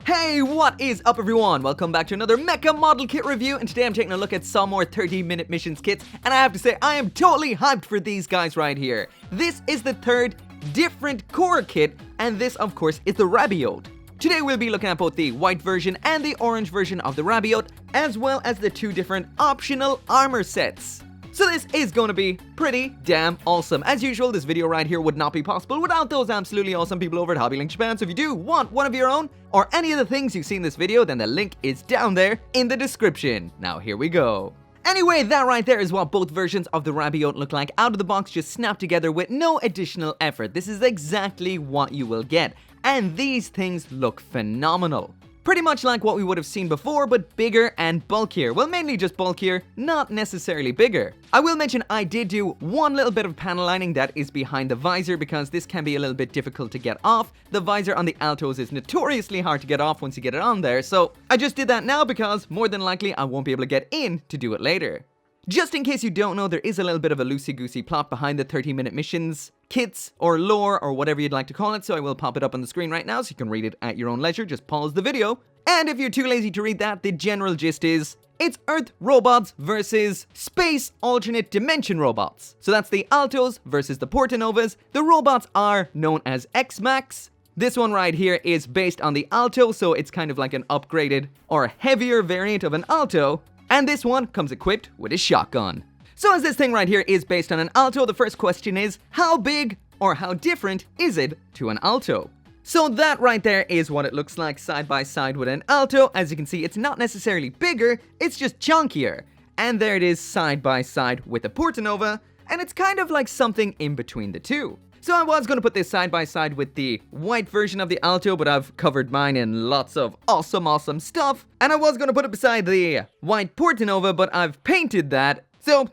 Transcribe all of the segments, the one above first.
Hey, what is up everyone? Welcome back to another Mecha model kit review, and today I'm taking a look at some more 30-minute missions kits, and I have to say I am totally hyped for these guys right here. This is the third different core kit, and this of course is the Rabiot. Today we'll be looking at both the white version and the orange version of the Rabiot, as well as the two different optional armor sets. So this is going to be pretty damn awesome. As usual, this video right here would not be possible without those absolutely awesome people over at Hobby Link Japan. So if you do want one of your own, or any of the things you see in this video, then the link is down there in the description. Now here we go. Anyway, that right there is what both versions of the Rabiot look like out of the box, just snapped together with no additional effort. This is exactly what you will get, and these things look phenomenal. Pretty much like what we would have seen before, but bigger and bulkier. Well, mainly just bulkier, not necessarily bigger. I will mention I did do one little bit of panel lining that is behind the visor, because this can be a little bit difficult to get off. The visor on the Altos is notoriously hard to get off once you get it on there, so I just did that now because more than likely I won't be able to get in to do it later. Just in case you don't know, there is a little bit of a loosey-goosey plot behind the 30-minute missions, kits, or lore, or whatever you'd like to call it, so I will pop it up on the screen right now so you can read it at your own leisure. Just pause the video. And if you're too lazy to read that, the general gist is, it's Earth robots versus space alternate dimension robots. So that's the Altos versus the Portanovas. The robots are known as X-Max. This one right here is based on the Alto, so it's kind of like an upgraded or heavier variant of an Alto. And this one comes equipped with a shotgun. So as this thing right here is based on an Alto, the first question is, how big or how different is it to an Alto? So that right there is what it looks like side by side with an Alto. As you can see, it's not necessarily bigger, it's just chunkier. And there it is side by side with a Portanova, and it's kind of like something in between the two. So I was going to put this side by side with the white version of the Alto, but I've covered mine in lots of awesome stuff. And I was going to put it beside the white Portanova, but I've painted that, so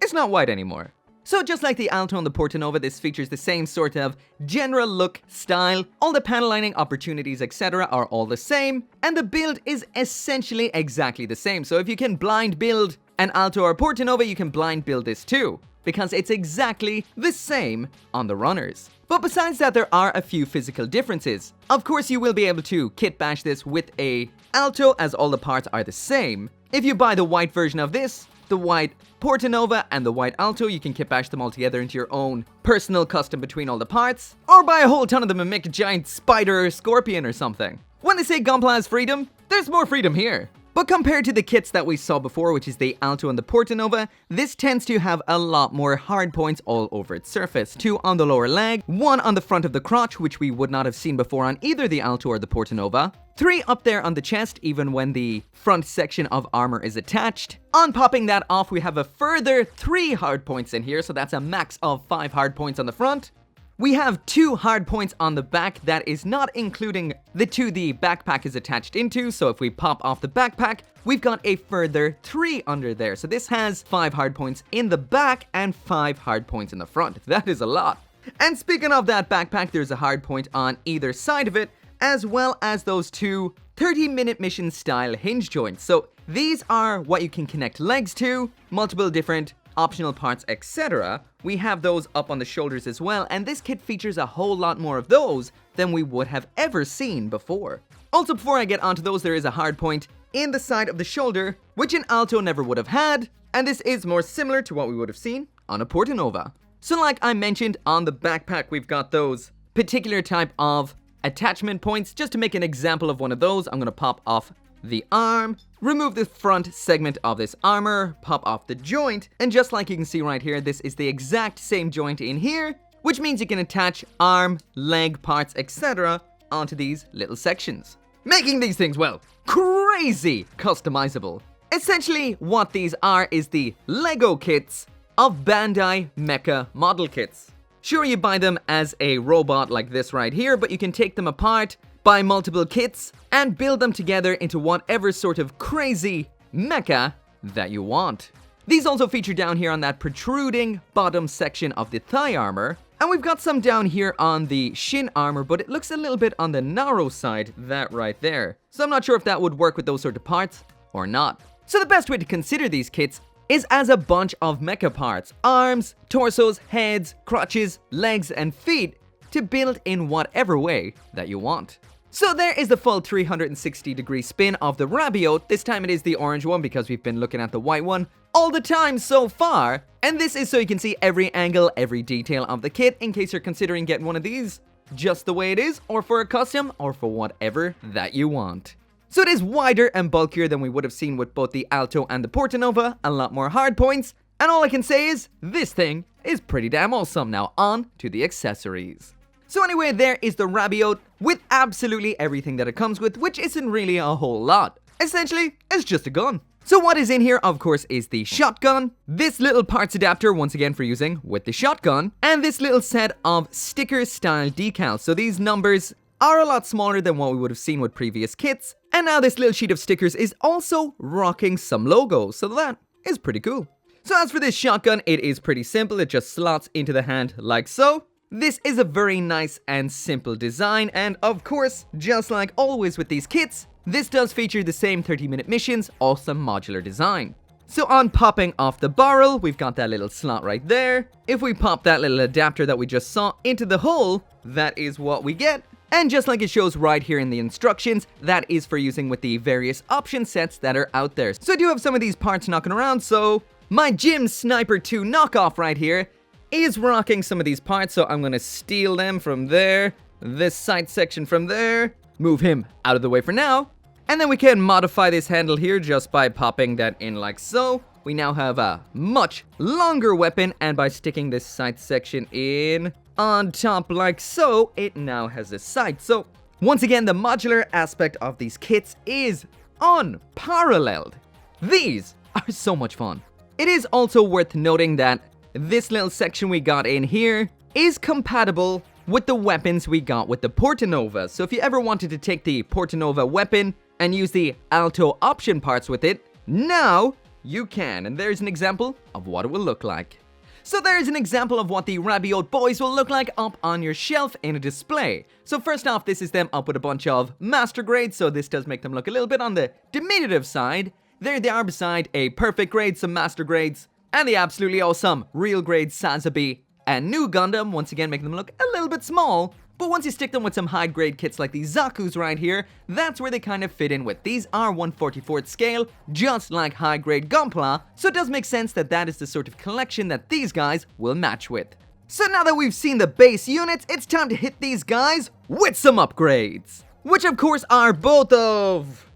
it's not white anymore. So just like the Alto and the Portanova, this features the same sort of general look, style, all the panel lining, opportunities, etc. are all the same, and the build is essentially exactly the same. So if you can blind build an Alto or Portanova, you can blind build this too, because it's exactly the same on the runners. But besides that, there are a few physical differences. Of course, you will be able to kit bash this with a Alto, as all the parts are the same. If you buy the white version of this, the white Portanova and the white Alto, you can kit bash them all together into your own personal custom between all the parts, or buy a whole ton of them and make a giant spider or scorpion or something. When they say gunpla is freedom, there's more freedom here. But compared to the kits that we saw before, which is the Alto and the Portanova, this tends to have a lot more hard points all over its surface. 2 on the lower leg, 1 on the front of the crotch, which we would not have seen before on either the Alto or the Portanova, 3 up there on the chest, even when the front section of armor is attached. On popping that off, we have a further 3 hard points in here, so that's a max of 5 hard points on the front. We have 2 hard points on the back, that is not including the 2 the backpack is attached into, so if we pop off the backpack, we've got a further 3 under there. So this has 5 hard points in the back and 5 hard points in the front. That is a lot. And speaking of that backpack, there's a hard point on either side of it, as well as those 2 30-minute mission style hinge joints. So these are what you can connect legs to, multiple different optional parts, etc. We have those up on the shoulders as well, and this kit features a whole lot more of those than we would have ever seen before. Also, before I get onto those, there is a hard point in the side of the shoulder, which an Alto never would have had, and this is more similar to what we would have seen on a Portanova. So like I mentioned, on the backpack we've got those particular type of attachment points. Just to make an example of one of those, I'm going to pop off the arm, remove the front segment of this armor, pop off the joint, and just like you can see right here, this is the exact same joint in here, which means you can attach arm, leg parts, etc. onto these little sections, making these things, well, crazy customizable. Essentially, what these are is the Lego kits of Bandai Mecha model kits. Sure, you buy them as a robot like this right here, but you can take them apart, buy multiple kits, and build them together into whatever sort of crazy mecha that you want. These also feature down here on that protruding bottom section of the thigh armor, and we've got some down here on the shin armor, but it looks a little bit on the narrow side, that right there. So I'm not sure if that would work with those sort of parts or not. So the best way to consider these kits is as a bunch of mecha parts, arms, torsos, heads, crotches, legs, and feet, to build in whatever way that you want. So there is the full 360-degree spin of the Rabiot. This time it is the orange one because we've been looking at the white one all the time so far. And this is so you can see every angle, every detail of the kit in case you're considering getting one of these just the way it is, or for a custom, or for whatever that you want. So it is wider and bulkier than we would have seen with both the Alto and the Portanova, a lot more hard points, and all I can say is, this thing is pretty damn awesome. Now on to the accessories. So anyway, there is the Rabiot with absolutely everything that it comes with, which isn't really a whole lot. Essentially, it's just a gun. So what is in here, of course, is the shotgun, this little parts adapter, once again for using with the shotgun, and this little set of sticker-style decals. So these numbers are a lot smaller than what we would have seen with previous kits, and now this little sheet of stickers is also rocking some logos, so that is pretty cool. So as for this shotgun, it is pretty simple. It just slots into the hand like so. This is a very nice and simple design, and of course, just like always with these kits, this does feature the same 30-minute missions, awesome modular design. So on popping off the barrel, we've got that little slot right there. If we pop that little adapter that we just saw into the hole, that is what we get. And just like it shows right here in the instructions, that is for using with the various option sets that are out there. So I do have some of these parts knocking around, so my Jim Sniper 2 knockoff right here is rocking some of these parts, so I'm gonna steal them from there, this sight section from there, move him out of the way for now, and then we can modify this handle here just by popping that in like so. We now have a much longer weapon, and by sticking this sight section in on top like so, it now has a sight. So once again, the modular aspect of these kits is unparalleled. These are so much fun. It is also worth noting that this little section we got in here is compatible with the weapons we got with the Portanova. So if you ever wanted to take the Portanova weapon and use the Alto option parts with it, now you can. And there's an example of what it will look like. So there's an example of what the Rabiot boys will look like up on your shelf in a display. So first off, this is them up with a bunch of master grades, so this does make them look a little bit on the diminutive side. There they are beside a perfect grade, some master grades, and the absolutely awesome real grade Sazabi and new Gundam, once again making them look a little bit small. But once you stick them with some high grade kits like these Zaku's right here, that's where they kind of fit in with. These are 1/44th scale, just like high grade gunpla, so it does make sense that that is the sort of collection that these guys will match with. So now that we've seen the base units, it's time to hit these guys with some upgrades. Which of course are both of...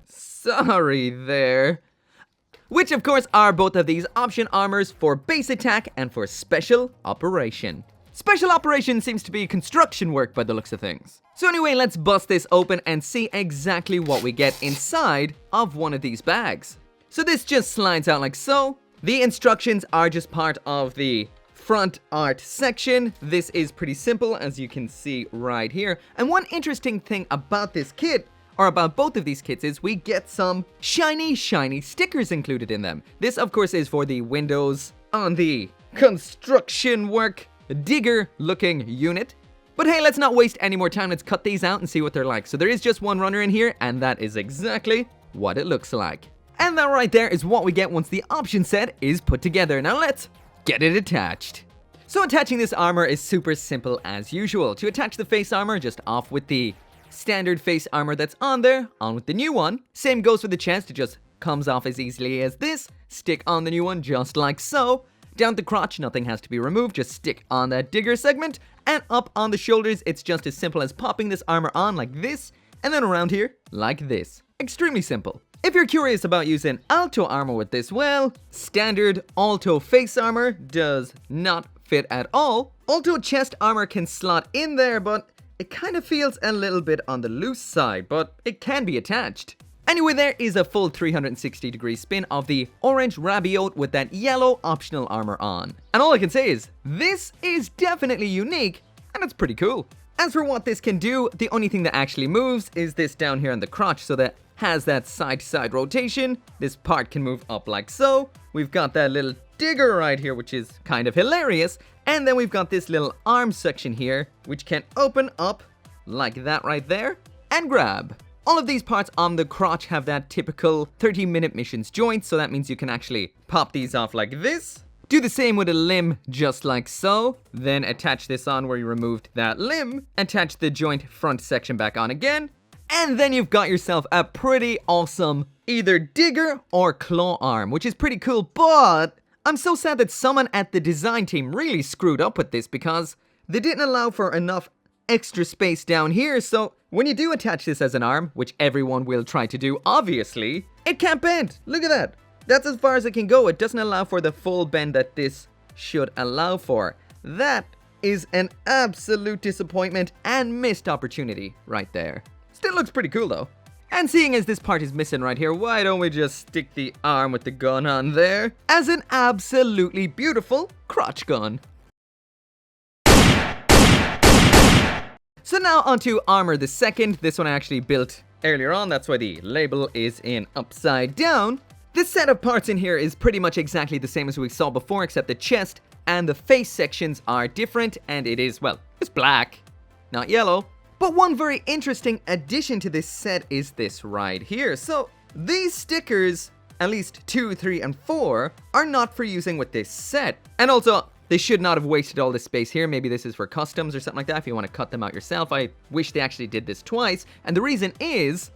Which of course are both of these option armors for base attack and for special operation. Special operation seems to be construction work by the looks of things. So anyway, let's bust this open and see exactly what we get inside of one of these bags. So this just slides out like so. The instructions are just part of the front art section. This is pretty simple, as you can see right here. And one interesting thing about this kit, or about both of these kits, is we get some shiny stickers included in them. This of course is for the windows on the construction work digger looking unit. But hey, let's not waste any more time. Let's cut these out and see what they're like. So there is just one runner in here, and that is exactly what it looks like. And that right there is what we get once the option set is put together. Now let's get it attached. So attaching this armor is super simple as usual. To attach the face armor, just off with the standard face armor that's on there, on with the new one. Same goes for the chest, it just comes off as easily as this. Stick on the new one just like so. Down the crotch, nothing has to be removed, just stick on that digger segment. And up on the shoulders, it's just as simple as popping this armor on like this, and then around here, like this. Extremely simple. If you're curious about using Alto armor with this, well, standard Alto face armor does not fit at all. Alto chest armor can slot in there, but it kind of feels a little bit on the loose side, but it can be attached. Anyway, there is a full 360-degree spin of the orange Rabiot with that yellow optional armor on. And all I can say is, this is definitely unique, and it's pretty cool. As for what this can do, the only thing that actually moves is this down here on the crotch, so that has that side-to-side rotation. This part can move up like so. We've got that little digger right here, which is kind of hilarious. And then we've got this little arm section here, which can open up like that right there and grab. All of these parts on the crotch have that typical 30-minute missions joint, so that means you can actually pop these off like this. Do the same with a limb, just like so. Then attach this on where you removed that limb. Attach the joint front section back on again. And then you've got yourself a pretty awesome either digger or claw arm, which is pretty cool, but I'm so sad that someone at the design team really screwed up with this because they didn't allow for enough extra space down here, so when you do attach this as an arm, which everyone will try to do obviously, it can't bend. Look at that. That's as far as it can go. It doesn't allow for the full bend that this should allow for. That is an absolute disappointment and missed opportunity right there. Still looks pretty cool though. And seeing as this part is missing right here, why don't we just stick the arm with the gun on there as an absolutely beautiful crotch gun. So now onto Armor the Second. This one I actually built earlier on, that's why the label is in upside down. This set of parts in here is pretty much exactly the same as we saw before, except the chest and the face sections are different, and it is, well, it's black, not yellow. But one very interesting addition to this set is this right here. So these stickers, at least 2, 3, and 4, are not for using with this set. And also, they should not have wasted all this space here. Maybe this is for customs or something like that if you want to cut them out yourself. I wish they actually did this twice. And the reason is,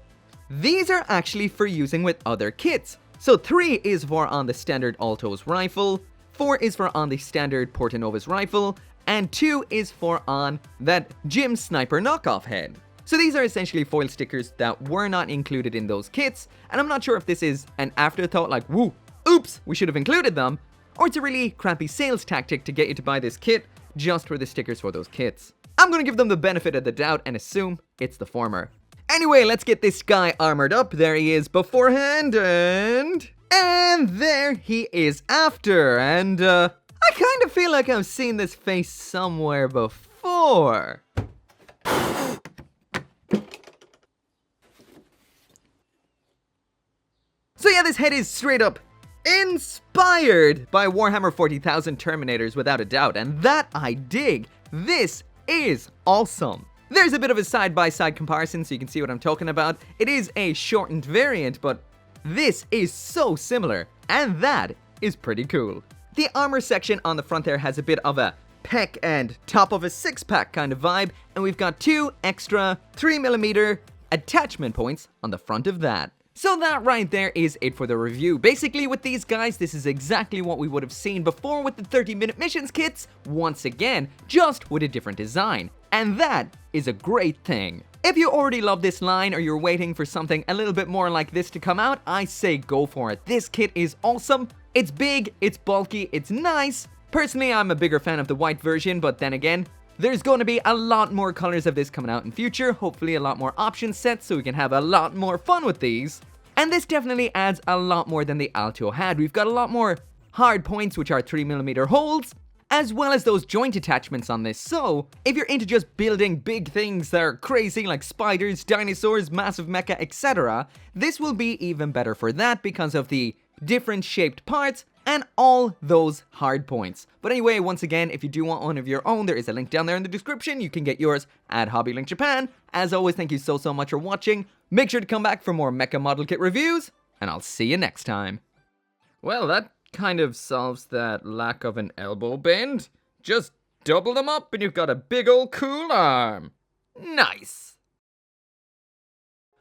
these are actually for using with other kits. So 3 is for on the standard Alto's rifle, 4 is for on the standard Portanova's rifle, and 2 is for on that Jim Sniper knockoff head. So these are essentially foil stickers that were not included in those kits, and I'm not sure if this is an afterthought like, woo, oops, we should have included them, or it's a really crappy sales tactic to get you to buy this kit just for the stickers for those kits. I'm gonna give them the benefit of the doubt and assume it's the former. Anyway, let's get this guy armored up. There he is beforehand, and there he is after, and I kind of feel like I've seen this face somewhere before. So yeah, this head is straight up inspired by Warhammer 40,000 Terminators without a doubt, and that I dig. This is awesome. There's a bit of a side-by-side comparison so you can see what I'm talking about. It is a shortened variant, but this is so similar, and that is pretty cool. The armor section on the front there has a bit of a pec and top of a six-pack kind of vibe, and we've got 2 extra 3mm attachment points on the front of that. So that right there is it for the review. Basically with these guys, this is exactly what we would have seen before with the 30-minute missions kits, once again, just with a different design. And that is a great thing. If you already love this line or you're waiting for something a little bit more like this to come out, I say go for it. This kit is awesome. It's big, it's bulky, it's nice. Personally, I'm a bigger fan of the white version, but then again, there's going to be a lot more colors of this coming out in future, hopefully a lot more option sets so we can have a lot more fun with these. And this definitely adds a lot more than the Alto had. We've got a lot more hard points, which are 3mm holes, as well as those joint attachments on this. So if you're into just building big things that are crazy like spiders, dinosaurs, massive mecha, etc., this will be even better for that because of the different shaped parts and all those hard points. But anyway, once again, if you do want one of your own, there is a link down there in the description. You can get yours at HobbyLink Japan. As always, thank you so much for watching. Make sure to come back for more Mecha Model Kit reviews, and I'll see you next time. Well, that kind of solves that lack of an elbow bend. Just double them up and you've got a big old cool arm. Nice.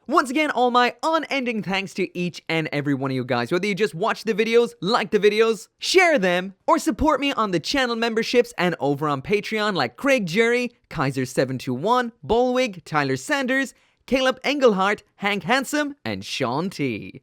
Once again, all my unending thanks to each and every one of you guys. Whether you just watch the videos, like the videos, share them, or support me on the channel memberships and over on Patreon like Craig Jerry, Kaiser721, Bolwig, Tyler Sanders, Caleb Engelhart, Hank Handsome, and Sean T.